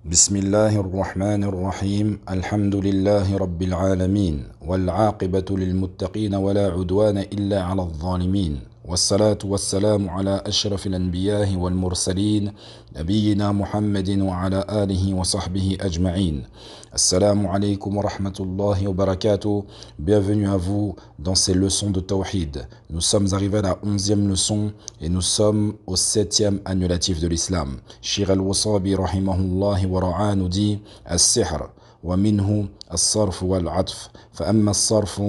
بسم الله الرحمن الرحيم الحمد لله رب العالمين والعاقبة للمتقين ولا عدوان إلا على الظالمين والصلاة والسلام على أشرف الأنبياء والمرسلين نبينا محمد وعلى آله وصحبه أجمعين. Assalamu alaikum wa rahmatullahi wa barakatuh. Bienvenue à vous dans ces leçons de Tawhid. Nous sommes arrivés à la 11e leçon et nous sommes au 7e annulatif de l'islam. Shir al-Wasabi rahimahullah wa ra'a nous dit As-sihr ومنه الصرف والعطف فأما الصرف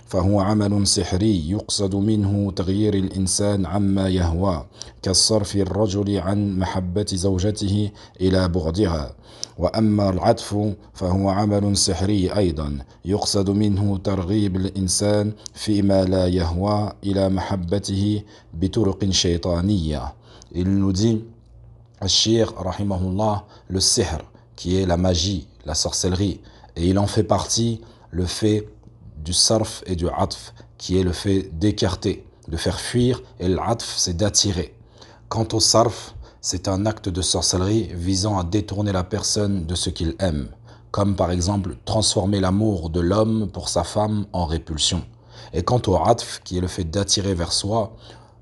فهو عمل سحري يقصد منه تغيير الإنسان عما يهوى كالصرف الرجل عن محبة زوجته إلى بغضها وأما العطف فهو عمل سحري أيضا يقصد منه ترغيب الإنسان فيما لا يهوى إلى محبته بطرق شيطانية. Il nous dit Al-Shir rahimahullah, le sihr qui est la magie, la sorcellerie, et il en fait partie le fait du sarf et du atf, qui est le fait d'écarter, de faire fuir, et l'atf c'est d'attirer. Quant au sarf, c'est un acte de sorcellerie visant à détourner la personne de ce qu'il aime, comme par exemple transformer l'amour de l'homme pour sa femme en répulsion. Et quant au atf, qui est le fait d'attirer vers soi,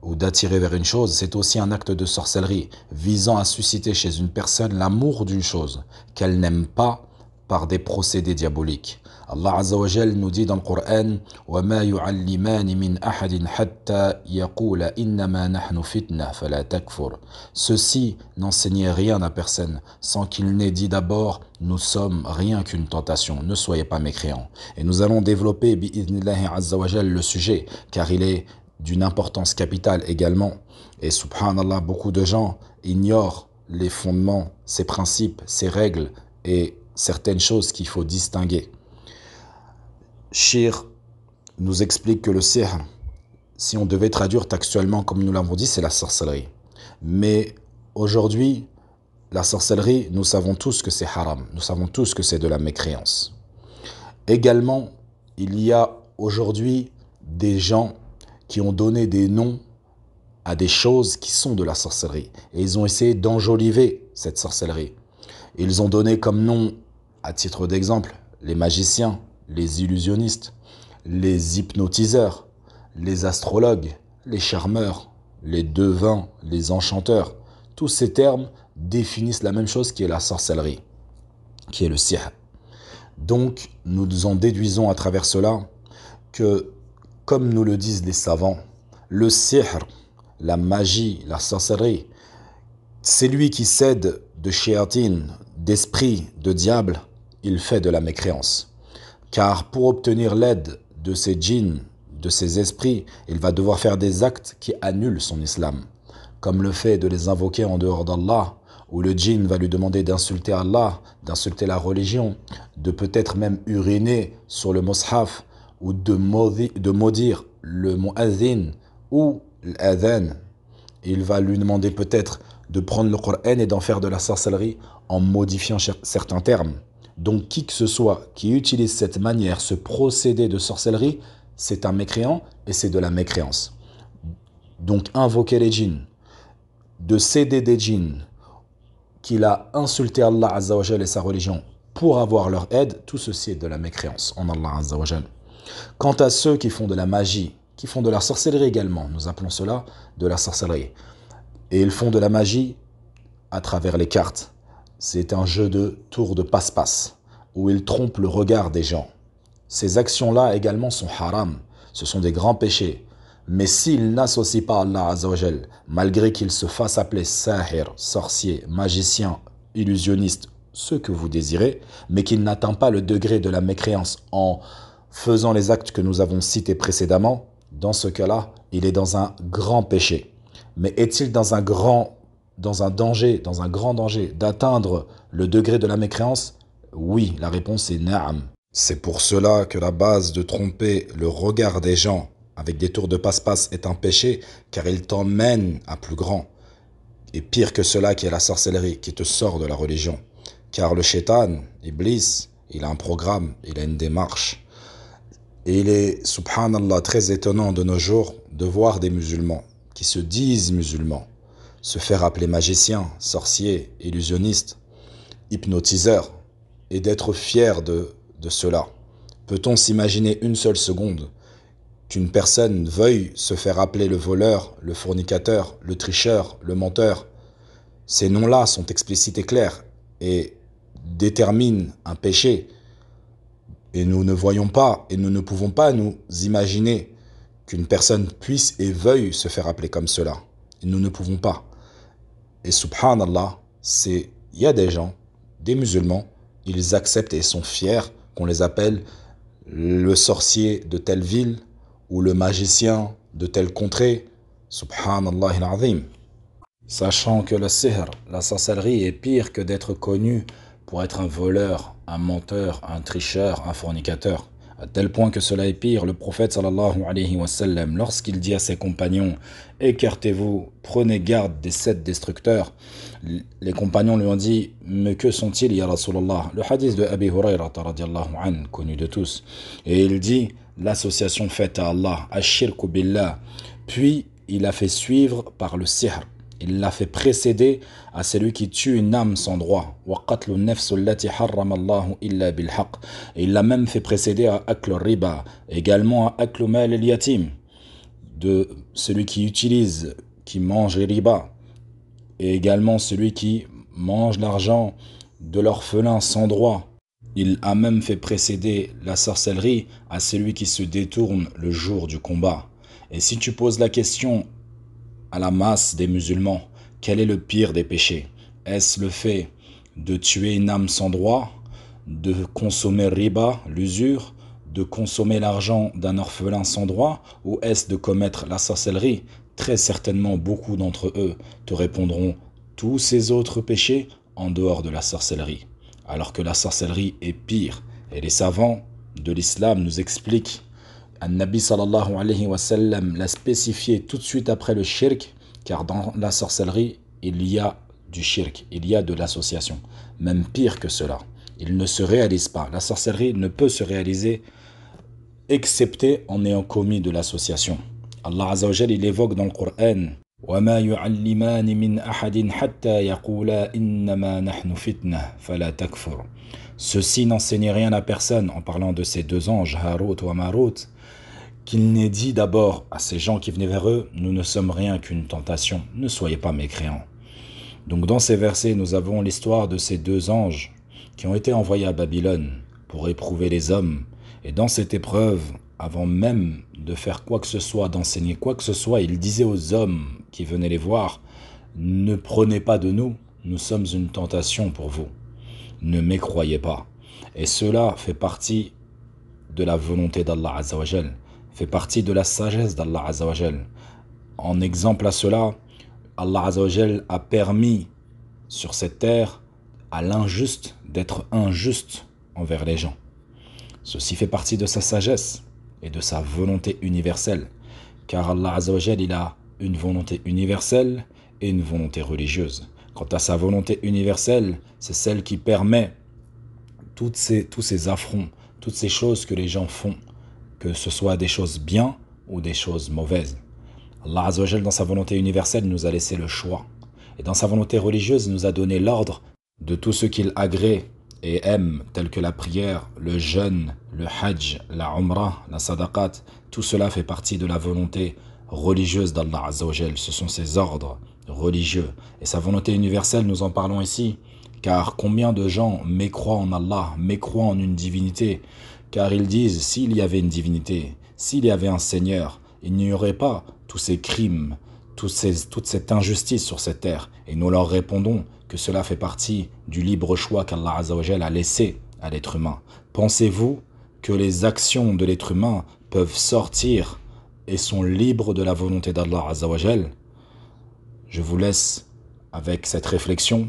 ou d'attirer vers une chose, c'est aussi un acte de sorcellerie, visant à susciter chez une personne l'amour d'une chose qu'elle n'aime pas par des procédés diaboliques. Allah Azza wa Jal nous dit dans le Coran وَمَا يُعَلِّمَانِ مِنْ أَحَدٍ حَتَّى يَقُولَ إِنَّمَا نَحْنُ فِتْنَةٌ فَلَا تَكْفُرْ. Ceux-ci n'enseignaient rien à personne sans qu'il n'ait dit d'abord nous sommes rien qu'une tentation, ne soyez pas mécréants. Et nous allons développer bi'idhnillahi Azza wa Jal le sujet, car il est d'une importance capitale également. Et subhanallah, beaucoup de gens ignorent les fondements, ces principes, ces règles et certaines choses qu'il faut distinguer. Shir nous explique que le sihr, si on devait traduire textuellement comme nous l'avons dit, c'est la sorcellerie. Mais aujourd'hui, la sorcellerie, nous savons tous que c'est haram, nous savons tous que c'est de la mécréance. Également, il y a aujourd'hui des gens qui ont donné des noms à des choses qui sont de la sorcellerie. Et ils ont essayé d'enjoliver cette sorcellerie. Ils ont donné comme nom, à titre d'exemple, les magiciens, les illusionnistes, les hypnotiseurs, les astrologues, les charmeurs, les devins, les enchanteurs. Tous ces termes définissent la même chose qui est la sorcellerie, qui est le sihr. Donc, nous en déduisons à travers cela que, comme nous le disent les savants, le sihr, la magie, la sorcellerie, c'est lui qui cède de shayatin, d'esprit, de diable, il fait de la mécréance. Car pour obtenir l'aide de ces djinns, de ces esprits, il va devoir faire des actes qui annulent son islam, comme le fait de les invoquer en dehors d'Allah, où le djinn va lui demander d'insulter Allah, d'insulter la religion, de peut-être même uriner sur le mushaf, ou de maudire le mu'adhin ou l'adhan. Il va lui demander peut-être de prendre le Coran et d'en faire de la sorcellerie en modifiant certains termes. Donc qui que ce soit qui utilise cette manière, ce procédé de sorcellerie, c'est un mécréant et c'est de la mécréance. Donc invoquer les djinns, de céder des djinns, qu'il a insulté Allah Azza wa Jal et sa religion pour avoir leur aide, tout ceci est de la mécréance en Allah Azza wa Jal. Quant à ceux qui font de la magie, qui font de la sorcellerie également, nous appelons cela de la sorcellerie. Et ils font de la magie à travers les cartes. C'est un jeu de tour de passe-passe, où ils trompent le regard des gens. Ces actions-là également sont haram, ce sont des grands péchés. Mais s'ils n'associent pas Allah Azza wa Jal, malgré qu'ils se fassent appeler sahir, sorcier, magicien, illusionniste, ce que vous désirez, mais qu'ils n'atteignent pas le degré de la mécréance en faisant les actes que nous avons cités précédemment, dans ce cas-là, il est dans un grand péché. Mais est-il dans un grand danger d'atteindre le degré de la mécréance? Oui, la réponse est na'am. C'est pour cela que la base de tromper le regard des gens avec des tours de passe-passe est un péché, car il t'emmène à plus grand. Et pire que cela qui est la sorcellerie, qui te sort de la religion. Car le shaitan, Iblis, il a un programme, il a une démarche. Et il est, subhanallah, très étonnant de nos jours de voir des musulmans qui se disent musulmans se faire appeler magiciens, sorciers, illusionnistes, hypnotiseur et d'être fier de cela. Peut-on s'imaginer une seule seconde qu'une personne veuille se faire appeler le voleur, le fornicateur, le tricheur, le menteur? Ces noms-là sont explicites et clairs et déterminent un péché. Et nous ne voyons pas et nous ne pouvons pas nous imaginer qu'une personne puisse et veuille se faire appeler comme cela. Et nous ne pouvons pas. Et subhanallah, il y a des gens, des musulmans, ils acceptent et sont fiers qu'on les appelle le sorcier de telle ville ou le magicien de telle contrée. Subhanallah al-azim. Sachant que le sihr, la sorcellerie, est pire que d'être connu pour être un voleur, un menteur, un tricheur, un fornicateur. À tel point que cela est pire, le prophète sallallahu alayhi wa sallam, lorsqu'il dit à ses compagnons « Écartez-vous, prenez garde des 7 destructeurs », les compagnons lui ont dit « Mais que sont-ils, ya Rasulallah ?» Le hadith de Abi Hurayra, radiyallahu anhu, connu de tous. Et il dit « L'association faite à Allah, ash-shirku billah », puis il a fait suivre par le sihr. Il l'a fait précéder à celui qui tue une âme sans droit. Et il l'a même fait précéder à akl riba, également à akl mal al yatim, de celui qui utilise, qui mange les riba, et également celui qui mange l'argent de l'orphelin sans droit. Il a même fait précéder la sorcellerie à celui qui se détourne le jour du combat. Et si tu poses la question à la masse des musulmans, quel est le pire des péchés? Est-ce le fait de tuer une âme sans droit, de consommer riba, l'usure, de consommer l'argent d'un orphelin sans droit, ou est-ce de commettre la sorcellerie? Très certainement beaucoup d'entre eux te répondront tous ces autres péchés en dehors de la sorcellerie, alors que la sorcellerie est pire. Et les savants de l'islam nous expliquent, An-Nabi sallallahu alayhi wa sallam l'a spécifié tout de suite après le shirk, car dans la sorcellerie, il y a du shirk, il y a de l'association. Même pire que cela, il ne se réalise pas. La sorcellerie ne peut se réaliser excepté en ayant commis de l'association. Allah Azza wa Jal, il évoque dans le Coran وَمَا يُعَلِّمَانِ مِنْ أَحَدٍ حَتَّى يَقُولَا إِنَّمَا نَحْنُ فِتْنَةٌ فَلَا تَكْفُرْ. Ceci n'enseignait rien à personne, en parlant de ces 2 anges, Harut ou Marut, qu'il n'ait dit d'abord à ces gens qui venaient vers eux, nous ne sommes rien qu'une tentation, ne soyez pas mécréants. Donc dans ces versets, nous avons l'histoire de ces 2 anges qui ont été envoyés à Babylone pour éprouver les hommes. Et dans cette épreuve, avant même de faire quoi que ce soit, d'enseigner quoi que ce soit, ils disaient aux hommes qui venaient les voir, ne prenez pas de nous, nous sommes une tentation pour vous. Ne mécroyez pas. Et cela fait partie de la volonté d'Allah Azza wa Jal, fait partie de la sagesse d'Allah Azza wa Jal. En exemple à cela, Allah Azza wa Jal a permis sur cette terre à l'injuste d'être injuste envers les gens. Ceci fait partie de sa sagesse et de sa volonté universelle, car Allah Azza wa Jal, il a une volonté universelle et une volonté religieuse. Quant à sa volonté universelle, c'est celle qui permet tous ces affronts, toutes ces choses que les gens font, que ce soit des choses bien ou des choses mauvaises. Allah Azza wa Jal, dans sa volonté universelle, nous a laissé le choix. Et dans sa volonté religieuse, il nous a donné l'ordre de tout ce qu'il agrée et aime, tel que la prière, le jeûne, le hajj, la umrah, la sadaqat. Tout cela fait partie de la volonté religieuse d'Allah Azza wa Jal. Ce sont ses ordres religieux. Et sa volonté universelle, nous en parlons ici. Car combien de gens mécroient en Allah, mécroient en une divinité? Car ils disent, s'il y avait une divinité, s'il y avait un Seigneur, il n'y aurait pas tous ces crimes, toute cette injustice sur cette terre. Et nous leur répondons que cela fait partie du libre choix qu'Allah Azza wa Jal a laissé à l'être humain. Pensez-vous que les actions de l'être humain peuvent sortir et sont libres de la volonté d'Allah Azza wa Jal? Je vous laisse avec cette réflexion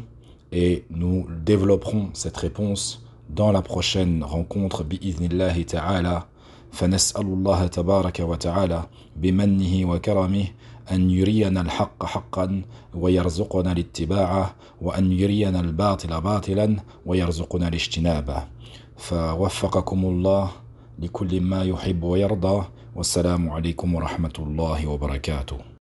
et nous développerons cette réponse dans la prochaine rencontre bi'idhnillahi ta'ala. فنسأل الله تبارك وتعالى بمنه وكرمه أن يرينا الحق حقا ويرزقنا الاتباعه وأن يرينا الباطل باطلا ويرزقنا الاجتنابه فوفقكم الله لكل ما يحب ويرضى والسلام عليكم ورحمة الله وبركاته.